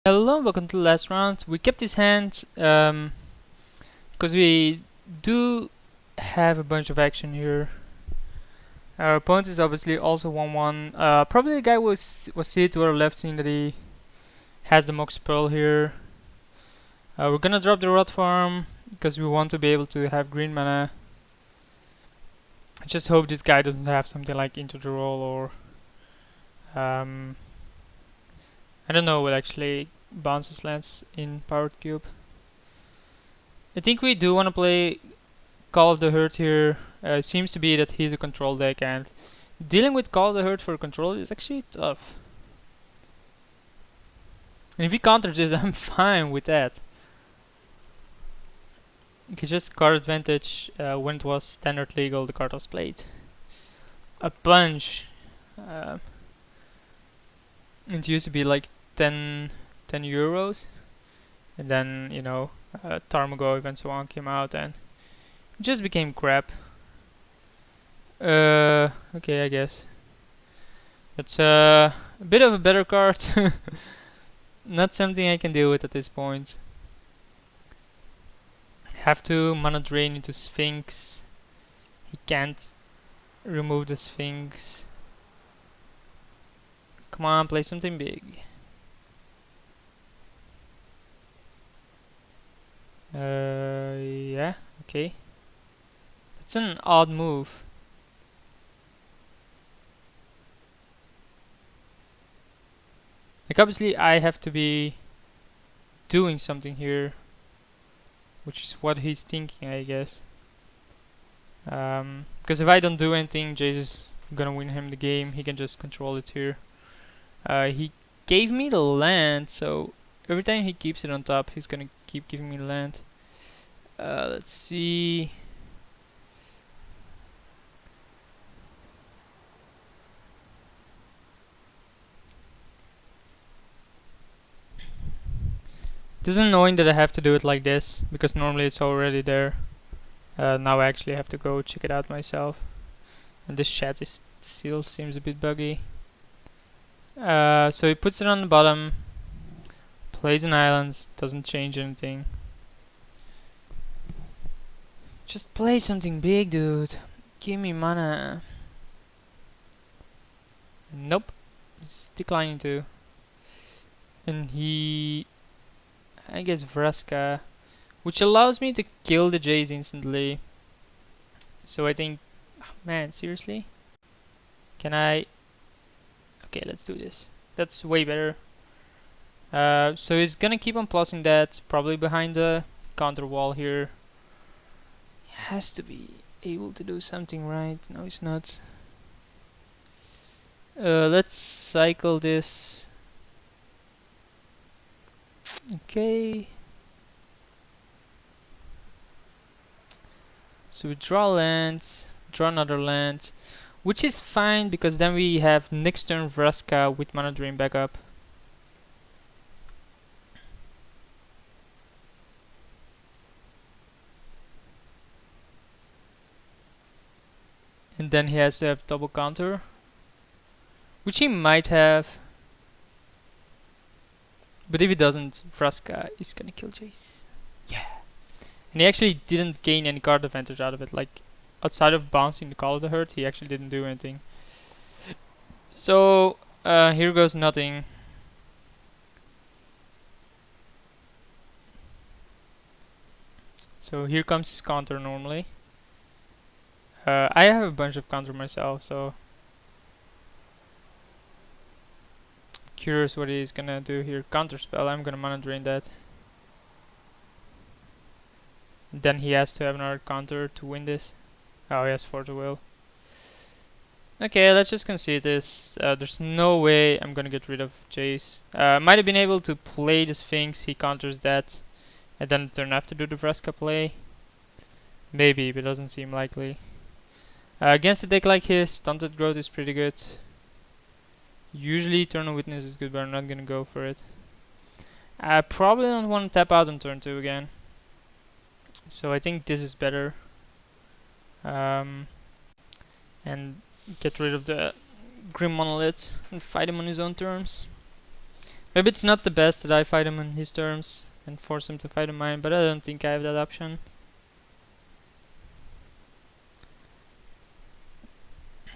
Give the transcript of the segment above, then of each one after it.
Hello, welcome to the last round. We kept his hand because we do have a bunch of action here. Our opponent is obviously also 1-1. Probably the guy was see to our left, seeing that he has the Mox Pearl here. We're gonna drop the Rot Farm because we want to be able to have green mana. I just hope this guy doesn't have something like Into the Roll or I don't know what actually bounces lands in Powered Cube. I think we do want to play Call of the Herd here. Seems to be that he's a control deck, and dealing with Call of the Herd for control is actually tough. And if he counters this, I'm fine with that. You can just card advantage when it was standard legal, the card was played. A punch. It used to be like 10 euros. And then, Tarmogoyf and so on came out and it just became crap. Okay, I guess. It's a bit of a better card. Not something I can deal with at this point. Have to mana drain into Sphinx. He can't remove the Sphinx. Come on, play something big. Yeah, okay. That's an odd move. Like, obviously, I have to be doing something here, which is what he's thinking, I guess. Because if I don't do anything, Jace is gonna win him the game. He can just control it here. He gave me the land, so every time he keeps it on top, he's gonna keep giving me land. Let's see. It is annoying that I have to do it like this, because normally it's already there. Now I actually have to go check it out myself. And this chat is still seems a bit buggy. So he puts it on the bottom, plays an island, doesn't change anything. Just play something big, dude. Give me mana. Nope. He's declining to. And he... I guess Vraska. Which allows me to kill the Jays instantly. So I think... Oh, man, seriously? Can I... Okay, let's do this. That's way better. So he's gonna keep on plussing that. Probably behind the counter wall here. He has to be able to do something right. No, he's not. Let's cycle this. Okay. So we draw lands, draw another land, which is fine because then we have next turn Vraska with mana drain backup. And then he has to have double counter, which he might have. But if he doesn't, Vraska is gonna kill Jace. Yeah. And he actually didn't gain any card advantage out of it. Like, outside of bouncing the Call of the Herd, he actually didn't do anything. So, here goes nothing. So here comes his counter normally. I have a bunch of counter myself, so curious what he's gonna do here. Counter spell, I'm gonna mana drain that. Then he has to have another counter to win this. Oh, he has Force of Will. Okay, let's just concede this. There's no way I'm gonna get rid of Jace. Might have been able to play the Sphinx, he counters that, and then the turn after do the Vraska play. Maybe, but it doesn't seem likely. Against a deck like his, Stunted Growth is pretty good. Usually Eternal Witness is good, but I'm not gonna go for it. I probably don't want to tap out on turn 2 again. So I think this is better. And get rid of the Grim Monolith and fight him on his own terms. Maybe it's not the best that I fight him on his terms and force him to fight on mine, but I don't think I have that option.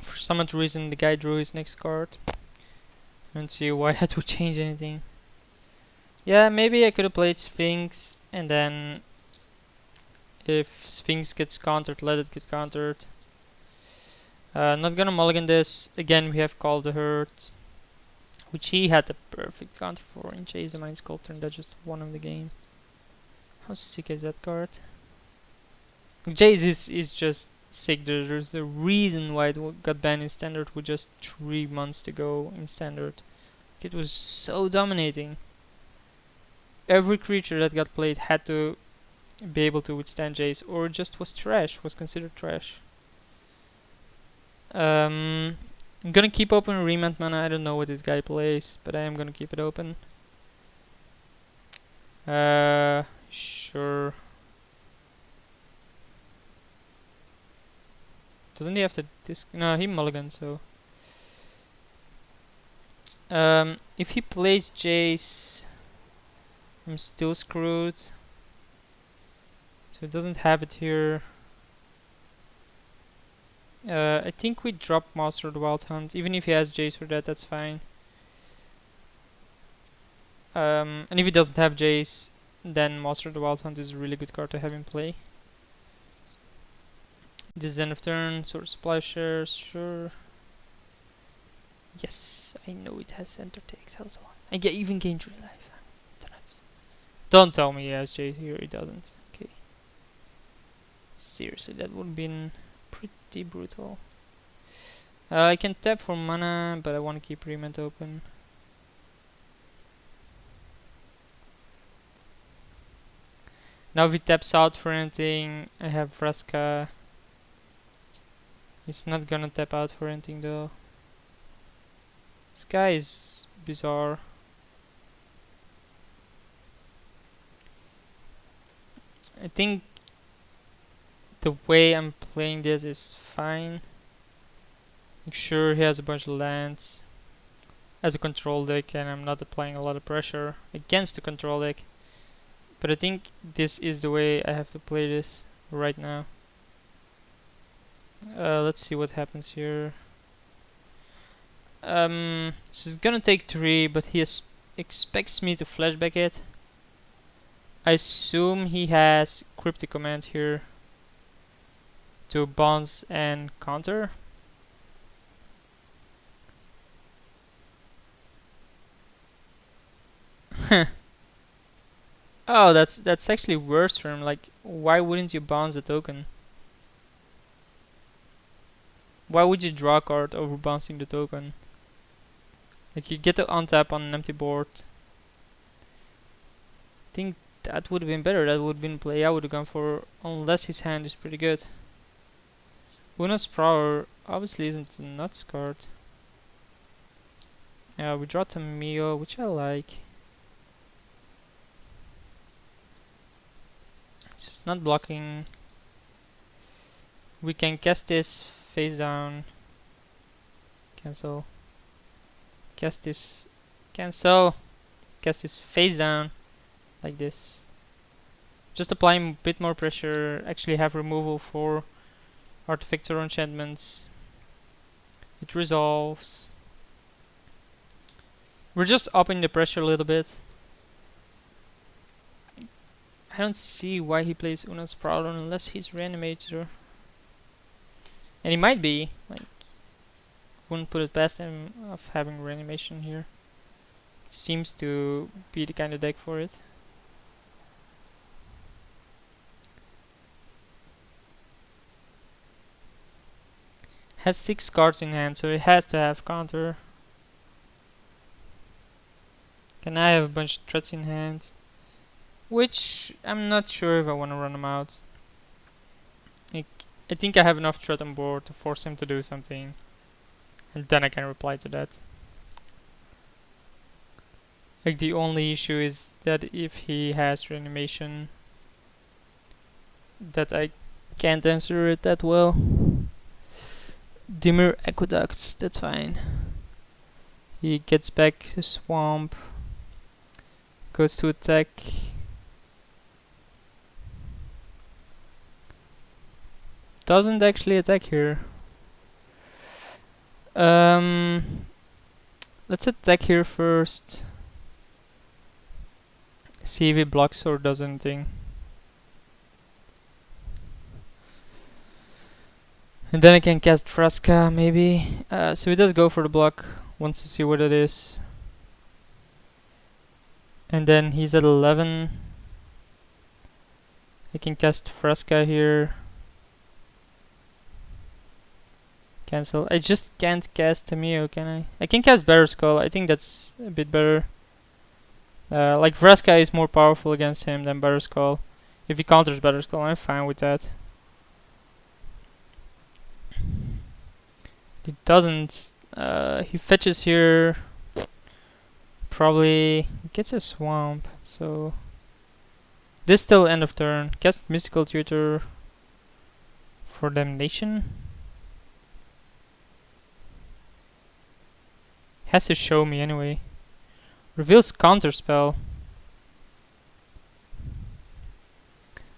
For some odd reason, the guy drew his next card. I don't see why that would change anything. Yeah, maybe I could have played Sphinx, and then if Sphinx gets countered, let it get countered. Not gonna mulligan this. Again, we have Call the Herd, which he had the perfect counter for in Chase the Mind Sculptor, and that just won him the game. How sick is that card? Jace is just sick. There's a reason why it got banned in Standard with just 3 months to go in Standard. It was so dominating. Every creature that got played had to be able to withstand Jace, or just was trash, was considered trash. I'm gonna keep open Remand Mana. I don't know what this guy plays, but I am gonna keep it open. Sure. Doesn't he have to no, he mulligans, so. If he plays Jace, I'm still screwed. So it doesn't have it here. I think we drop Master of the Wild Hunt. Even if he has Jace for that, that's fine. And if he doesn't have Jace, then Master of the Wild Hunt is a really good card to have in play. This is end of turn, Sword Supply Shares, sure. Yes, I know it has Center Takes also. I even gain 3 life. Don't tell me he has Jace here, he doesn't. Okay. Seriously, that would have been pretty brutal. I can tap for mana, but I want to keep Remand open. Now if he taps out for anything, I have Vraska. He's not gonna tap out for anything though. This guy is bizarre. I think the way I'm playing this is fine. Make sure he has a bunch of lands as a control deck, and I'm not applying a lot of pressure against the control deck. But I think this is the way I have to play this right now. Let's see what happens here. So he's gonna take 3, but he expects me to flashback it. I assume he has Cryptic Command here to bounce and counter. Oh, that's actually worse for him. Like, why wouldn't you bounce the token? Why would you draw a card over bouncing the token? Like, you get to untap on an empty board. I think that would have been better. That would have been play I would have gone for, unless his hand is pretty good. Una's Prowler obviously isn't a nuts card. Yeah, we draw Tamio, which I like. It's just not blocking. We can cast this face down. Cancel. Cast this. Cancel. Cast this face down. Like this. Just applying a bit more pressure. Actually have removal for artifacts or enchantments. It resolves. We're just upping the pressure a little bit. I don't see why he plays Una's Prowler unless he's Reanimator. And he might be. Like, wouldn't put it past him of having Reanimation here. Seems to be the kind of deck for it. Has 6 cards in hand, so it has to have counter. Can I have a bunch of threats in hand? Which I'm not sure if I want to run them out. I think I have enough threat on board to force him to do something. And then I can reply to that. Like, the only issue is that if he has reanimation, that I can't answer it that well. Dimmer Aqueducts, that's fine. He gets back to Swamp. Goes to attack. Doesn't actually attack here. Let's attack here first. See if he blocks or does anything. And then I can cast Vraska, maybe. So he does go for the block. Wants to see what it is. And then he's at 11. I can cast Vraska here. Cancel. I just can't cast Tamio, can I? I can cast Better Skull. I think that's a bit better. Like Vraska is more powerful against him than Better Skull. If he counters Better Skull, I'm fine with that. He doesn't. He fetches here. Probably gets a swamp. So this still end of turn. Cast Mystical Tutor for Damnation. Has to show me anyway. Reveals Counterspell.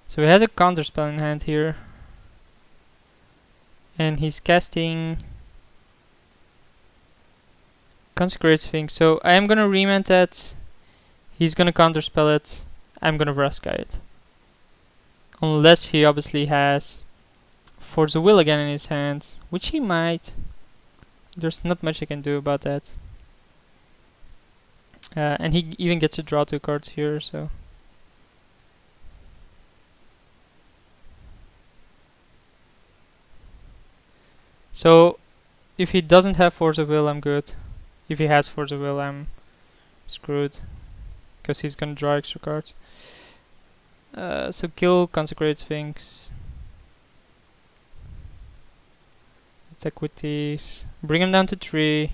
So he has a Counterspell in hand here. And he's casting Consecrate Sphinx. So I am gonna remand that. He's gonna Counterspell it. I'm gonna Vraska it. Unless he obviously has Force of Will again in his hand. Which he might. There's not much I can do about that. And he even gets to draw 2 cards here, so. So, if he doesn't have Force of Will, I'm good. If he has Force of Will, I'm screwed. Because he's gonna draw extra cards. So kill Consecrate Sphinx. Attack with these. Bring him down to 3.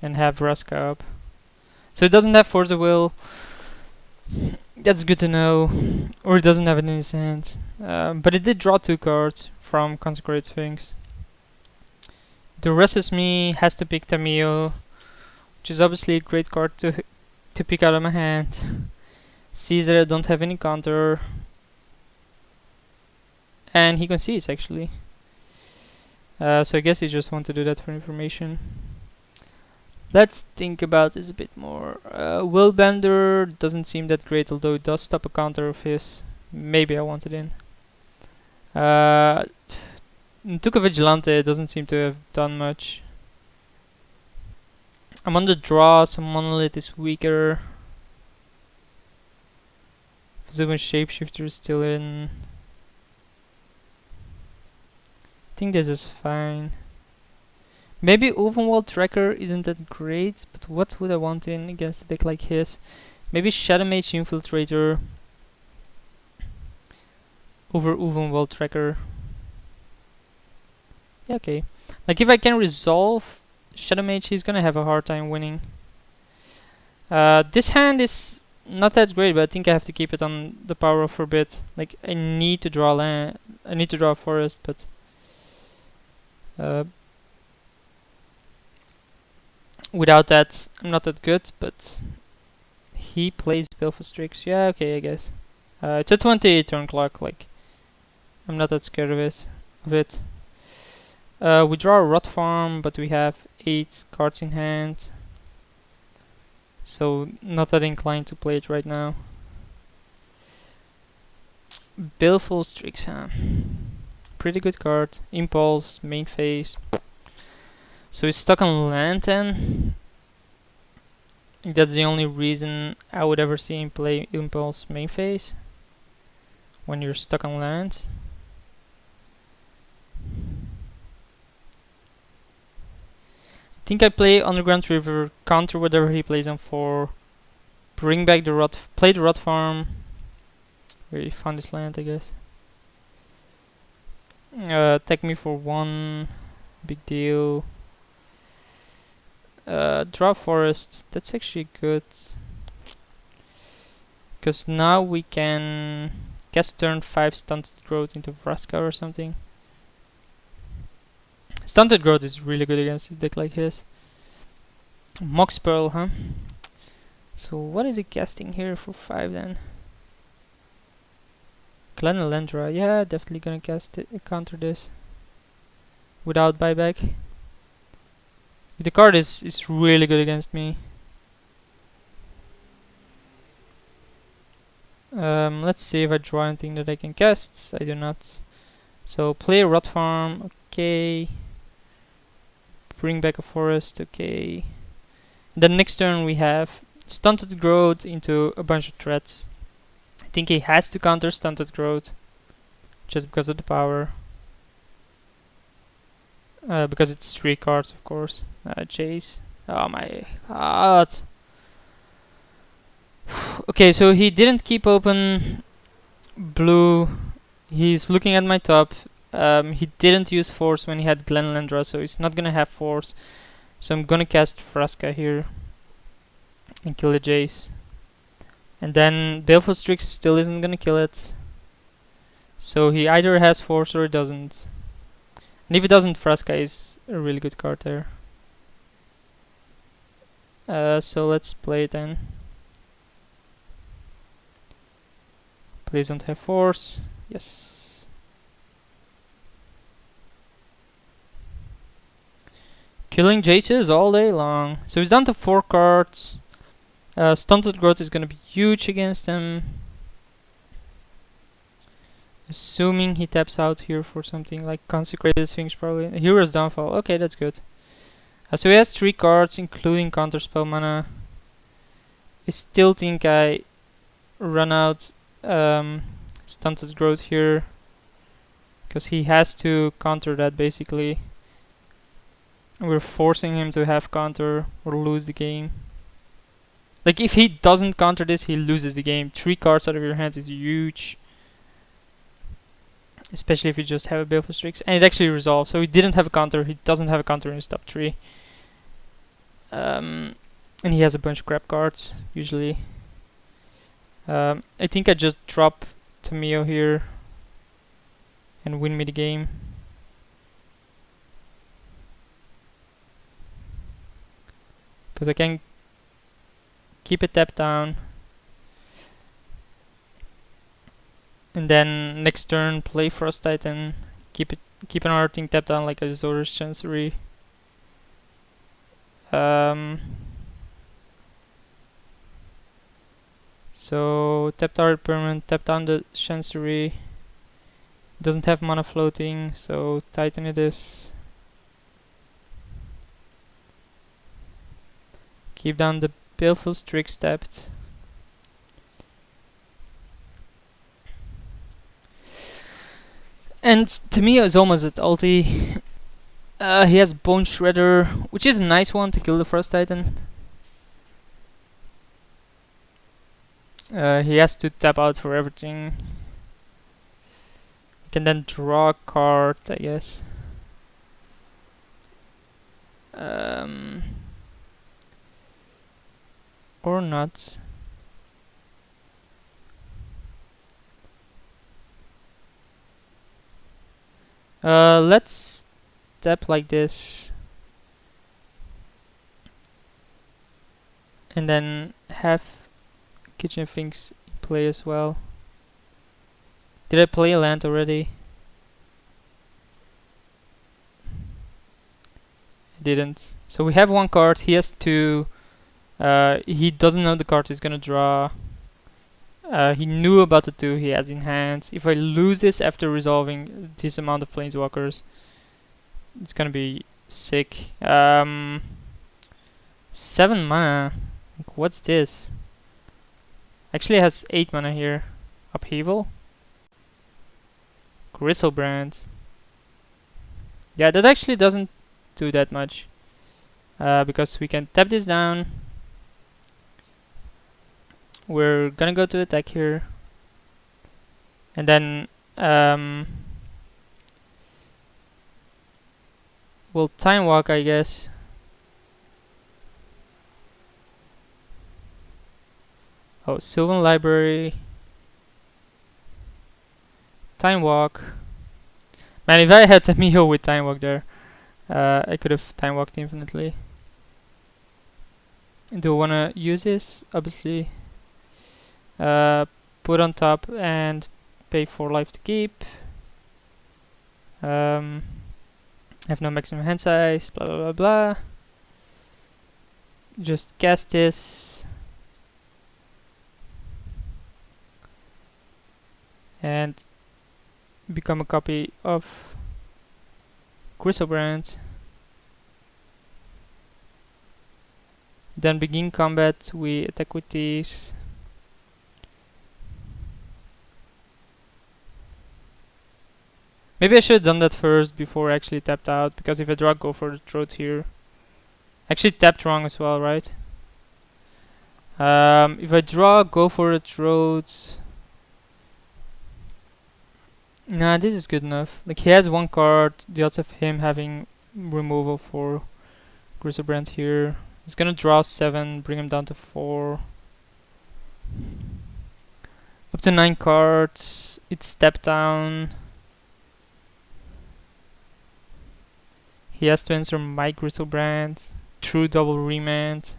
And have Vraska up. So he doesn't have Force of Will. That's good to know. Or he doesn't have it in his hand. But he did draw 2 cards from Consecrate Sphinx. The rest is me has to pick Tamio, which is obviously a great card to pick out of my hand. Sees that I don't have any counter. And he concedes actually. So I guess he just want to do that for information. Let's think about this a bit more. Willbender doesn't seem that great, although it does stop a counter of his. Maybe I want it in. Took a Vigilante, doesn't seem to have done much. I'm on the draw, so Monolith is weaker. Vesuvian Shapeshifter is still in. I think this is fine. Maybe Ovenwall Tracker isn't that great, but what would I want in against a deck like his? Maybe Shadow Mage Infiltrator over Ovenwall Tracker. Yeah, okay. Like if I can resolve Shadow Mage, he's gonna have a hard time winning. This hand is not that great, but I think I have to keep it on the power of Forbid. Like I need to draw land. I need to draw a forest, but without that, I'm not that good. But he plays Baleful Strix. Yeah, okay, I guess. It's a 28 turn clock. Like I'm not that scared of it. We draw a Rot Farm, but we have 8 cards in hand. So, not that inclined to play it right now. Baleful Strix, huh? Pretty good card. Impulse, main phase. So he's stuck on land then. That's the only reason I would ever see him play Impulse main phase. When you're stuck on land. I think I play Underground River, counter whatever he plays on 4, bring back the Rot, play the Rot Farm, where he found his land I guess. Attack me for 1, big deal. Draw Forest, that's actually good. Because now we can cast turn 5 Stunted Growth into Vraska or something. Stunted Growth is really good against a deck like his. Mox Pearl, huh? So what is he casting here for 5 then? Glenalendra, yeah, definitely gonna cast it, counter this without buyback. The card is really good against me. Let's see if I draw anything that I can cast. I do not. So play a Rot Farm, okay. Bring back a forest, okay. Then next turn we have Stunted Growth into a bunch of threats. I think he has to counter Stunted Growth just because of the power. Because it's 3 cards, of course. Chase. Oh my god. Okay, so he didn't keep open blue. He's looking at my top. He didn't use force when he had Glenalendra, so he's not gonna have force. So I'm gonna cast Vraska here and kill the Jace. And then Baleful Strix still isn't gonna kill it. So he either has force or he doesn't. And if he doesn't, Vraska is a really good card there. So let's play it then. Please don't have force. Yes. Killing Jaces all day long. So he's down to 4 cards. Stunted Growth is gonna be huge against him. Assuming he taps out here for something like Consecrated Sphinx, probably. Hero's Downfall. Okay, that's good. So he has 3 cards, including Counterspell mana. I still think I run out Stunted Growth here, because he has to counter that basically. We're forcing him to have counter or lose the game. Like, if he doesn't counter this, he loses the game. 3 cards out of your hands is huge. Especially if you just have a Baleful Strix. And it actually resolves. So he didn't have a counter. He doesn't have a counter in his top 3. And he has a bunch of crap cards, usually. I think I just drop Tamio here and win me the game. Because I can keep it tapped down. And then next turn play Frost Titan, keep another thing tapped down like a Zor's Chancery. So tap target permanent, tap down the Chancery. Doesn't have mana floating, so Titan it is. Keep down the Baleful Strix tapped. And Tamio is almost at ulti. He has Bone Shredder, which is a nice one to kill the Frost Titan. He has to tap out for everything. He can then draw a card, I guess. Or not. Let's tap like this. And then have Kitchen Finks play as well. Did I play a land already? I didn't. So we have 1 card, he has 2. He doesn't know the card he's gonna draw. He knew about the 2 he has in hand. If I lose this after resolving this amount of Planeswalkers, it's gonna be sick. 7 mana. Like, what's this? Actually has 8 mana here. Upheaval? Gristlebrand. Yeah, that actually doesn't do that much. Because we can tap this down. We're gonna go to attack here. And then we'll Time Walk, I guess. Oh, Sylvan Library. Time Walk. Man, if I had Tamio with Time Walk there, I could have Time Walked infinitely. Do I wanna use this? Obviously. Put on top and pay 4 life to keep. Have no maximum hand size, blah blah blah blah. Just cast this. And become a copy of Griselbrand. Then begin combat, we attack with these. Maybe I should have done that first before I actually tapped out, because if I draw go for the throat here. Actually tapped wrong as well, right? If I draw go for the throat. Nah, this is good enough. Like, he has one card, the odds of him having removal for Griselbrand here. He's gonna draw 7, bring him down to 4. Up to 9 cards. It's step down. He has to answer my Griselbrand. True double remand.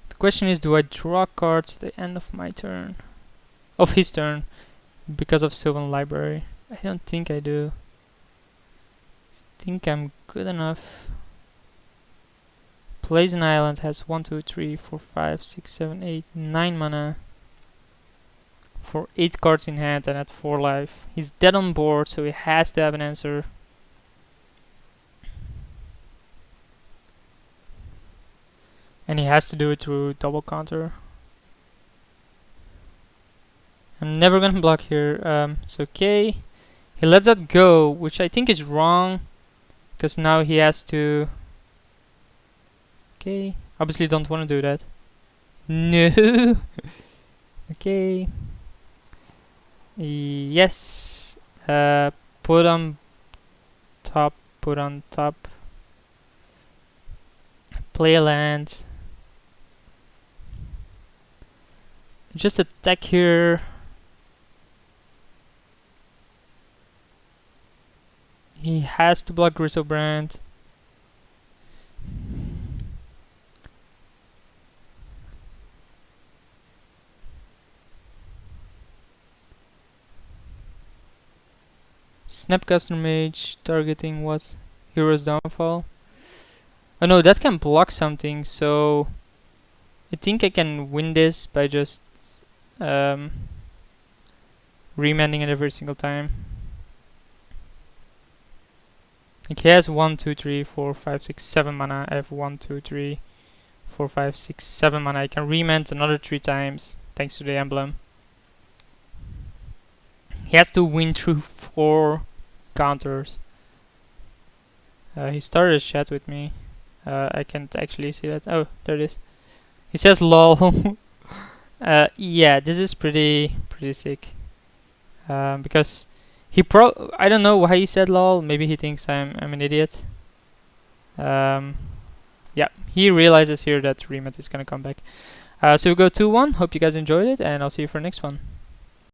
The question is, do I draw cards at the end of my turn? Of his turn. Because of Sylvan Library. I don't think I do. I think I'm good enough. Plays an island, has 1, 2, 3, 4, 5, 6, 7, 8, 9 mana. For 8 cards in hand and at 4 life. He's dead on board, so he has to have an answer. And he has to do it through double counter. I'm never gonna block here. It's okay. He lets that go, which I think is wrong, because now he has to. Okay, obviously don't want to do that. No. Okay. Yes. Put on top. Put on top. Play a land. Just attack here. He has to block Griselbrand. Snapcaster Mage targeting what? Hero's Downfall. Oh no, that can block something, so I think I can win this by just remanding it every single time. Like, he has 1, 2, 3, 4, 5, 6, 7 mana. I have 1, 2, 3, 4, 5, 6, 7 mana. I can remand another 3 times thanks to the emblem. He has to win through 4 counters. He started a chat with me. I can't actually see that. Oh, there it is. He says lol. Yeah, this is pretty sick. Because I don't know why he said lol. Maybe he thinks I'm an idiot. Yeah, he realizes here that Remat is gonna come back. So we go 2-1. Hope you guys enjoyed it, and I'll see you for the next one.